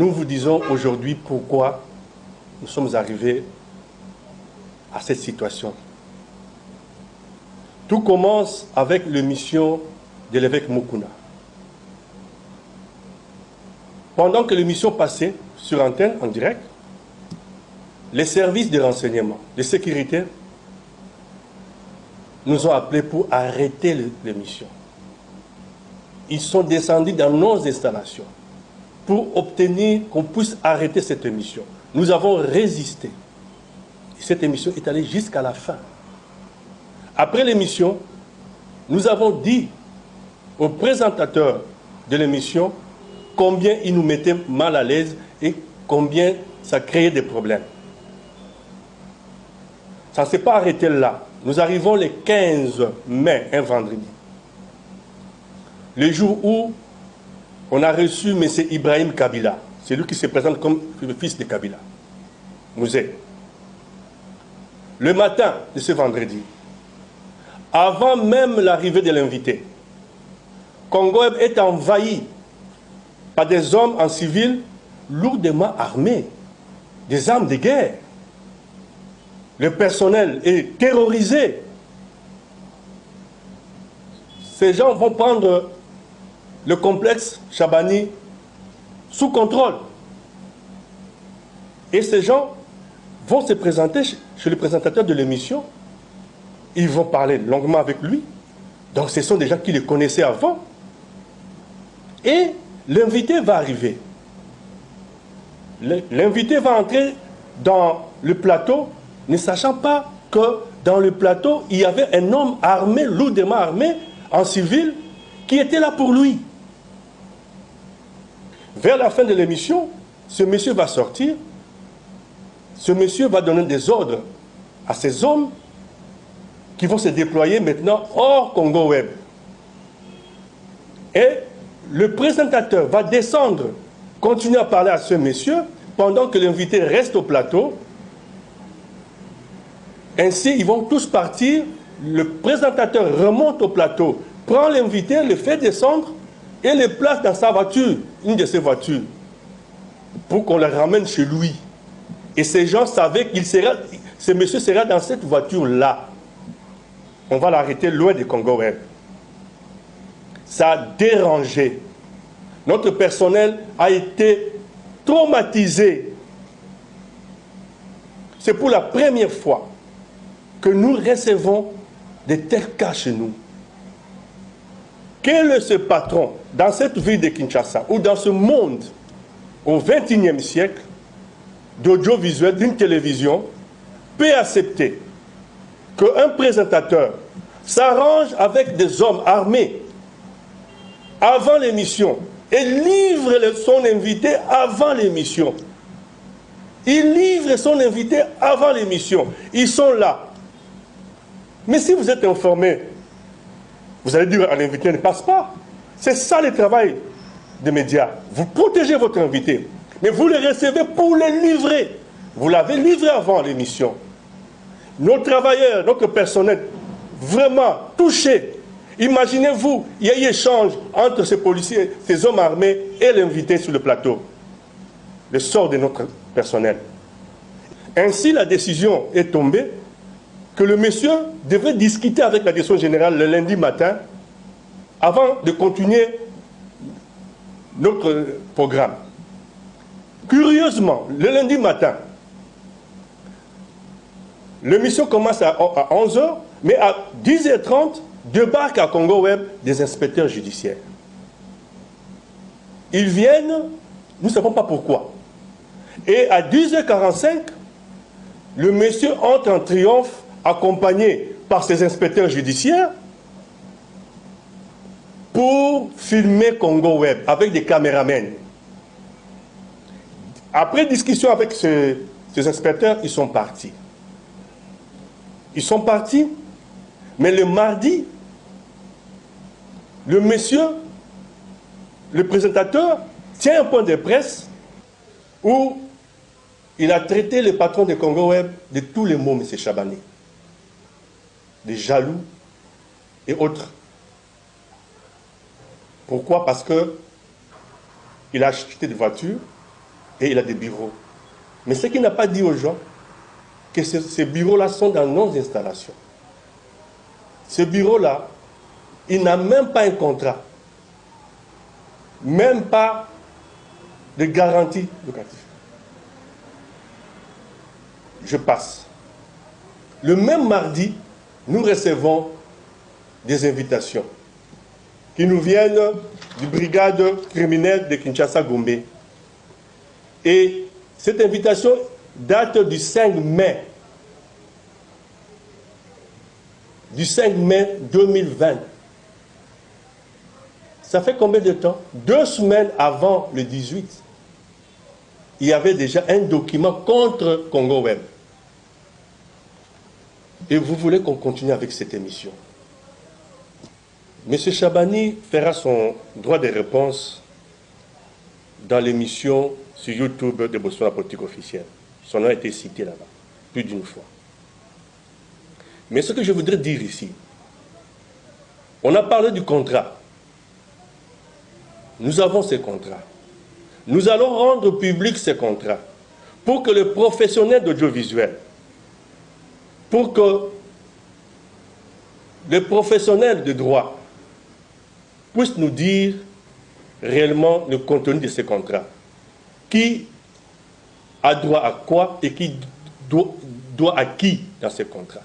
nous vous disons aujourd'hui pourquoi nous sommes arrivés à cette situation. Tout commence avec l'émission de l'évêque Mukuna. Pendant que l'émission passait sur antenne, en direct, les services de renseignement, de sécurité, nous ont appelés pour arrêter l'émission. Ils sont descendus dans nos installations pour obtenir qu'on puisse arrêter cette émission. Nous avons résisté. Et cette émission est allée jusqu'à la fin. Après l'émission, nous avons dit au présentateur de l'émission combien il nous mettait mal à l'aise et combien ça créait des problèmes. Ça ne s'est pas arrêté là. Nous arrivons le 15 mai, un vendredi. Le jour où on a reçu M. Ibrahim Kabila. C'est lui qui se présente comme le fils de Kabila. Mouzé. Le matin de ce vendredi, avant même l'arrivée de l'invité, Congo est envahi par des hommes en civil lourdement armés, des armes de guerre. Le personnel est terrorisé. Ces gens vont prendre le complexe Chabani sous contrôle. Et ces gens vont se présenter chez le présentateur de l'émission. Ils vont parler longuement avec lui. Donc ce sont des gens qui le connaissaient avant. Et l'invité va arriver. L'invité va entrer dans le plateau, ne sachant pas que dans le plateau, il y avait un homme armé, lourdement armé, en civil, qui était là pour lui. Vers la fin de l'émission, ce monsieur va sortir. Ce monsieur va donner des ordres à ces hommes qui vont se déployer maintenant hors Congo Web. Et le présentateur va descendre, continuer à parler à ce monsieur, pendant que l'invité reste au plateau. Ainsi, ils vont tous partir. Le présentateur remonte au plateau, prend l'invité, le fait descendre et le place dans sa voiture, une de ses voitures, pour qu'on le ramène chez lui. Et ces gens savaient qu'il sera, ce monsieur sera dans cette voiture-là. On va l'arrêter loin du Congo Web. Ça a dérangé. Notre personnel a été traumatisé. C'est pour la première fois que nous recevons de tels cas chez nous. Quel est ce patron dans cette ville de Kinshasa ou dans ce monde au XXIe siècle d'audiovisuel, d'une télévision, peut accepter qu'un présentateur s'arrange avec des hommes armés avant l'émission et livre son invité avant l'émission. Il livre son invité avant l'émission. Ils sont là. Mais si vous êtes informé, vous allez dire à l'invité ne passe pas. C'est ça le travail des médias. Vous protégez votre invité, mais vous le recevez pour le livrer. Vous l'avez livré avant l'émission. Nos travailleurs, notre personnel, vraiment touchés. Imaginez-vous, il y a eu échange entre ces policiers, ces hommes armés et l'invité sur le plateau. Le sort de notre personnel. Ainsi, la décision est tombée que le monsieur devait discuter avec la direction générale le lundi matin avant de continuer notre programme. Curieusement, le lundi matin, l'émission commence à 11h, mais à 10h30, débarquent à Congo Web des inspecteurs judiciaires. Ils viennent, nous ne savons pas pourquoi. Et à 10h45, le monsieur entre en triomphe, accompagné par ses inspecteurs judiciaires, pour filmer Congo Web avec des caméramens. Après discussion avec ces inspecteurs, ils sont partis. Ils sont partis, mais le mardi, le monsieur, le présentateur, tient un point de presse où il a traité le patron de Congo Web de tous les mots, M. Chabani. Des jaloux et autres. Pourquoi? Parce qu'il a acheté des voitures et il a des bureaux. Mais ce qu'il n'a pas dit aux gens, que ces bureaux-là sont dans nos installations. Ce bureau-là, il n'a même pas un contrat, même pas de garantie locative. Je passe. Le même mardi, nous recevons des invitations qui nous viennent du brigade criminelle de Kinshasa-Gombe. Et cette invitation date du 5 mai. Du 5 mai 2020. Ça fait combien de temps? 2 semaines avant le 18. Il y avait déjà un document contre Congo Web. Et vous voulez qu'on continue avec cette émission. M. Chabani fera son droit de réponse dans l'émission sur YouTube de Botswana Politique Officielle. Son nom a été cité là-bas, plus d'une fois. Mais ce que je voudrais dire ici, on a parlé du contrat. Nous avons ces contrats. Nous allons rendre public ces contrats pour que les professionnels d'audiovisuel, pour que les professionnels de droit puissent nous dire réellement le contenu de ces contrats. Qui a droit à quoi et qui doit à qui dans ces contrats.